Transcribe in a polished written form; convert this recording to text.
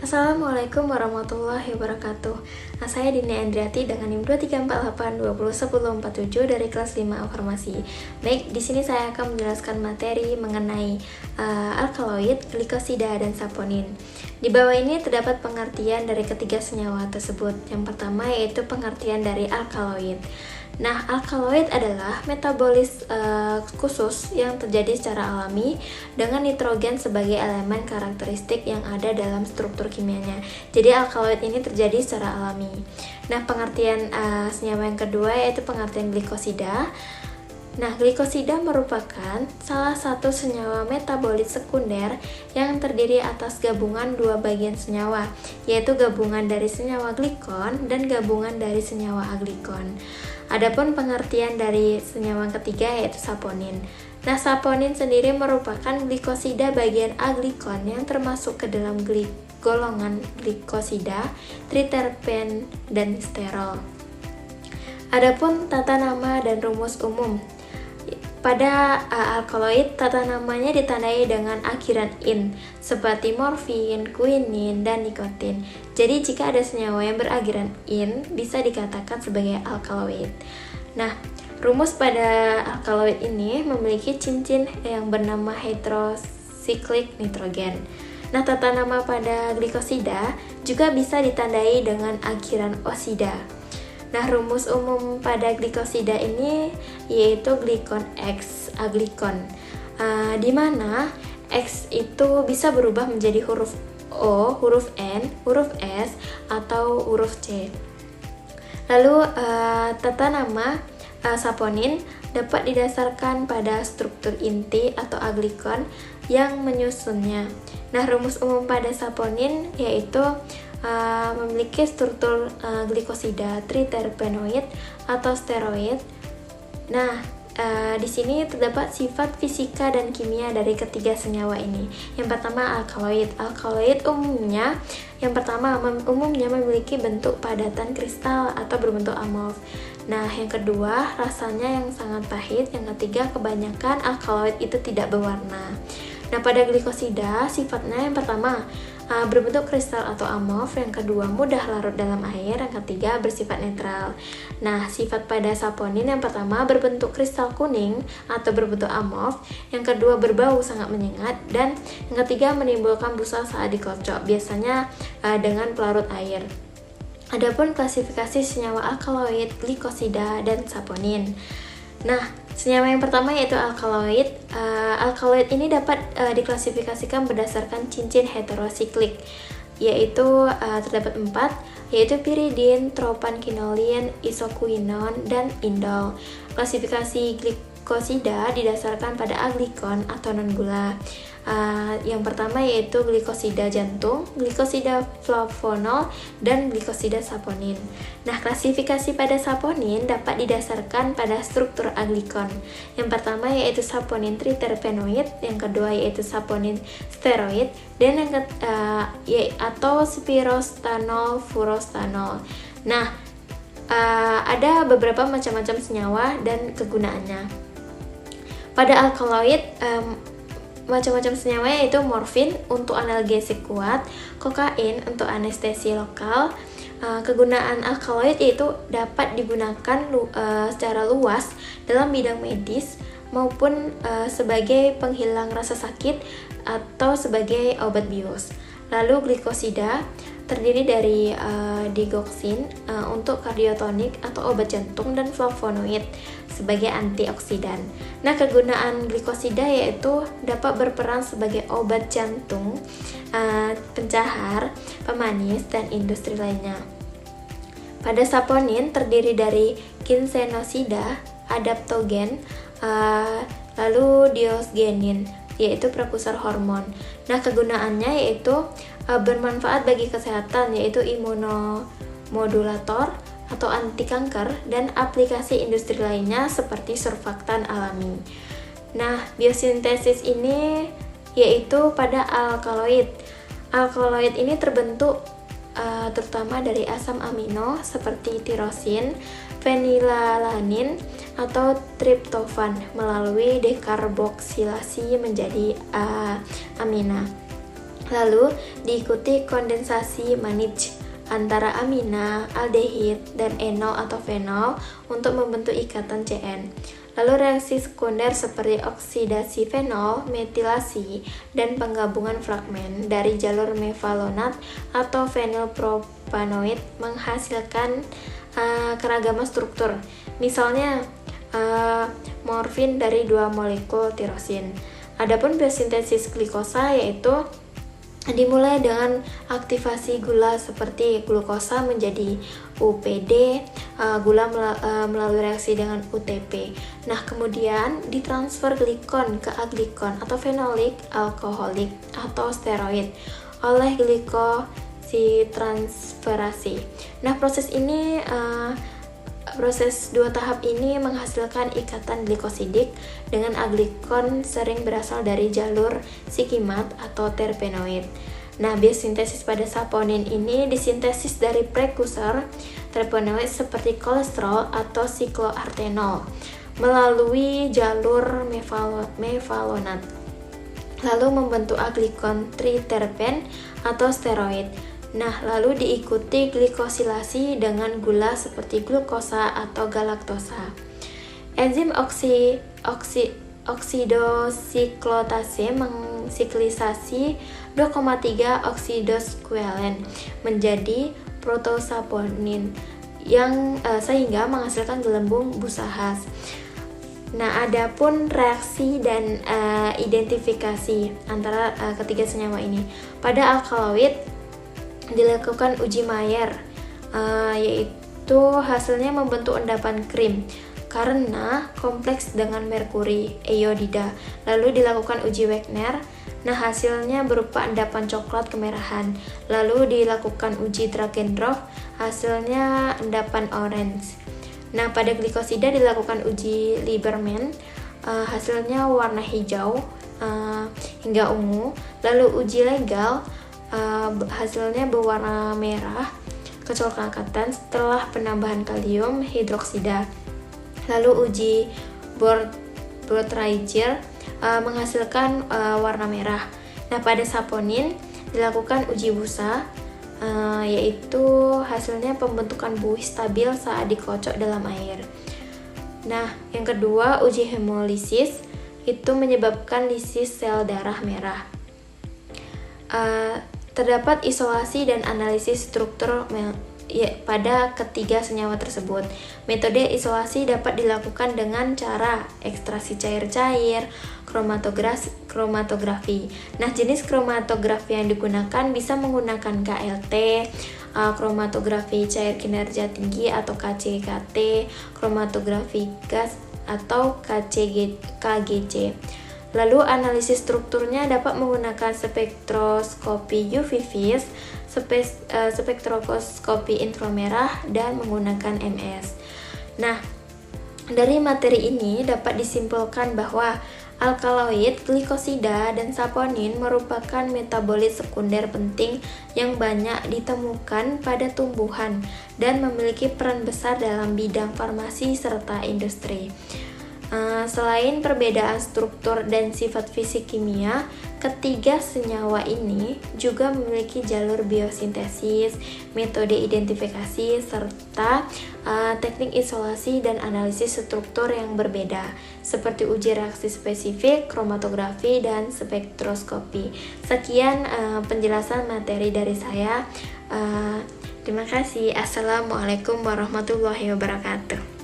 Assalamualaikum warahmatullahi wabarakatuh. Saya Dini Andriati dengan NIM 2348201047 dari kelas 5 Farmasi. Baik, di sini saya akan menjelaskan materi mengenai alkaloid, glikosida, dan saponin. Di bawah ini terdapat pengertian dari ketiga senyawa tersebut. Yang pertama yaitu pengertian dari alkaloid. Nah, alkaloid adalah metabolis khusus yang terjadi secara alami dengan nitrogen sebagai elemen karakteristik yang ada dalam struktur kimianya. Jadi alkaloid ini terjadi secara alami. Nah, pengertian senyawa yang kedua yaitu pengertian glikosida. Nah, glikosida merupakan salah satu senyawa metabolit sekunder yang terdiri atas gabungan dua bagian senyawa, yaitu gabungan dari senyawa glikon dan gabungan dari senyawa aglikon. Adapun pengertian dari senyawa ketiga yaitu saponin. Nah, saponin sendiri merupakan glikosida bagian aglikon yang termasuk ke dalam golongan glikosida, triterpen, dan sterol. Adapun tata nama dan rumus umum. Pada alkaloid, tata namanya ditandai dengan akhiran "in", seperti morfin, quinin, dan nikotin. Jadi, jika ada senyawa yang berakhiran "in", bisa dikatakan sebagai alkaloid. Nah, rumus pada alkaloid ini memiliki cincin yang bernama heterosiklik nitrogen. Nah, tata nama pada glikosida juga bisa ditandai dengan akhiran "osida". Nah, rumus umum pada glikosida ini yaitu glikon X aglikon, di mana X itu bisa berubah menjadi huruf O, huruf N, huruf S, atau huruf C. Lalu, tata nama saponin dapat didasarkan pada struktur inti atau aglikon yang menyusunnya. Nah, rumus umum pada saponin yaitu memiliki struktur glikosida triterpenoid atau steroid. Nah, di sini terdapat sifat fisika dan kimia dari ketiga senyawa ini. Yang pertama, alkaloid. Alkaloid umumnya memiliki bentuk padatan kristal atau berbentuk amorf. Nah, yang kedua, rasanya yang sangat pahit. Yang ketiga, kebanyakan alkaloid itu tidak berwarna. Nah, pada glikosida, sifatnya yang pertama berbentuk kristal atau amorf, yang kedua mudah larut dalam air, yang ketiga bersifat netral. Nah, sifat pada saponin yang pertama berbentuk kristal kuning atau berbentuk amorf, yang kedua berbau sangat menyengat, dan yang ketiga menimbulkan busa saat dikocok, biasanya dengan pelarut air. Adapun klasifikasi senyawa alkaloid, glikosida, dan saponin. Nah, senyawa yang pertama yaitu alkaloid. Alkaloid ini dapat diklasifikasikan berdasarkan cincin heterosiklik, yaitu terdapat 4, yaitu piridin, tropanquinolin, isoquinon, dan indol. Klasifikasi glikosida didasarkan pada aglikon atau non-gula. Yang pertama yaitu glikosida jantung, glikosida flavonol, dan glikosida saponin. Nah, klasifikasi pada saponin dapat didasarkan pada struktur aglikon. Yang pertama yaitu saponin triterpenoid, yang kedua yaitu saponin steroid, dan atau spirostanol furostanol. Nah, ada beberapa macam-macam senyawa dan kegunaannya. Pada alkaloid, macam-macam senyawa yaitu morfin untuk analgesik kuat, kokain untuk anestesi lokal. Kegunaan alkaloid yaitu dapat digunakan secara luas dalam bidang medis maupun sebagai penghilang rasa sakit atau sebagai obat bius. Lalu glikosida terdiri dari digoxin untuk kardiotonik atau obat jantung, dan flavonoid sebagai antioksidan. Nah, kegunaan glikosida yaitu dapat berperan sebagai obat jantung, pencahar, pemanis, dan industri lainnya. Pada saponin terdiri dari ginsenosida, adaptogen, lalu diosgenin, yaitu prekursor hormon. Nah, kegunaannya yaitu bermanfaat bagi kesehatan, yaitu imunomodulator atau anti kanker, dan aplikasi industri lainnya seperti surfaktan alami. Nah, biosintesis ini yaitu pada alkaloid. Alkaloid ini terbentuk terutama dari asam amino seperti tirosin, fenilalanin, atau triptofan melalui dekarboksilasi menjadi amina. Lalu diikuti kondensasi Mannich antara amina, aldehid, dan enol atau fenol untuk membentuk ikatan CN. Lalu reaksi sekunder seperti oksidasi fenol, metilasi, dan penggabungan fragmen dari jalur mevalonat atau fenilpropanoid menghasilkan keragaman struktur. Misalnya morfin dari 2 molekul tirosin. Adapun biosintesis glikosa yaitu dimulai dengan aktivasi gula seperti glukosa menjadi UPD, gula melalui reaksi dengan UTP. Nah, kemudian ditransfer glikon ke aglikon atau fenolik, alkoholik, atau steroid oleh glikositransferasi. Nah, proses 2 tahap ini menghasilkan ikatan glikosidik dengan aglikon sering berasal dari jalur sikimat atau terpenoid. Nah, biosintesis pada saponin ini disintesis dari prekursor terpenoid seperti kolesterol atau sikloartenol melalui jalur mevalonat, lalu membentuk aglikon triterpen atau steroid. Nah, lalu diikuti glikosilasi dengan gula seperti glukosa atau galaktosa. Enzim oksidosiklatase mengsiklisasi 2,3 oksidosqualen menjadi protosaponin yang sehingga menghasilkan gelembung busa khas. Nah, adapun reaksi dan identifikasi antara ketiga senyawa ini. Pada alkaloid dilakukan uji Mayer, yaitu hasilnya membentuk endapan krim karena kompleks dengan merkuri iodida. Lalu dilakukan uji Wagner. Nah, hasilnya berupa endapan coklat kemerahan. Lalu dilakukan uji Dragendorf, hasilnya endapan orange. Nah, pada glikosida dilakukan uji Lieberman, hasilnya warna hijau hingga ungu. Lalu uji legal, hasilnya berwarna merah kecoklatan setelah penambahan kalium hidroksida. Lalu uji Bortrager menghasilkan warna merah. Nah, pada saponin dilakukan uji busa, yaitu hasilnya pembentukan buih stabil saat dikocok dalam air. Nah, yang kedua uji hemolisis itu menyebabkan lisis sel darah merah. Terdapat isolasi dan analisis struktur pada ketiga senyawa tersebut. Metode isolasi dapat dilakukan dengan cara ekstraksi cair-cair, kromatografi. Nah, jenis kromatografi yang digunakan bisa menggunakan KLT, kromatografi cair kinerja tinggi atau KCKT, kromatografi gas atau KGC. Lalu analisis strukturnya dapat menggunakan spektroskopi UV vis, spektroskopi inframerah, dan menggunakan MS. Nah, dari materi ini dapat disimpulkan bahwa alkaloid, glikosida, dan saponin merupakan metabolit sekunder penting yang banyak ditemukan pada tumbuhan dan memiliki peran besar dalam bidang farmasi serta industri. Selain perbedaan struktur dan sifat fisik kimia, ketiga senyawa ini juga memiliki jalur biosintesis, metode identifikasi, serta teknik isolasi dan analisis struktur yang berbeda, seperti uji reaksi spesifik, kromatografi, dan spektroskopi. Sekian penjelasan materi dari saya. Terima kasih. Assalamualaikum warahmatullahi wabarakatuh.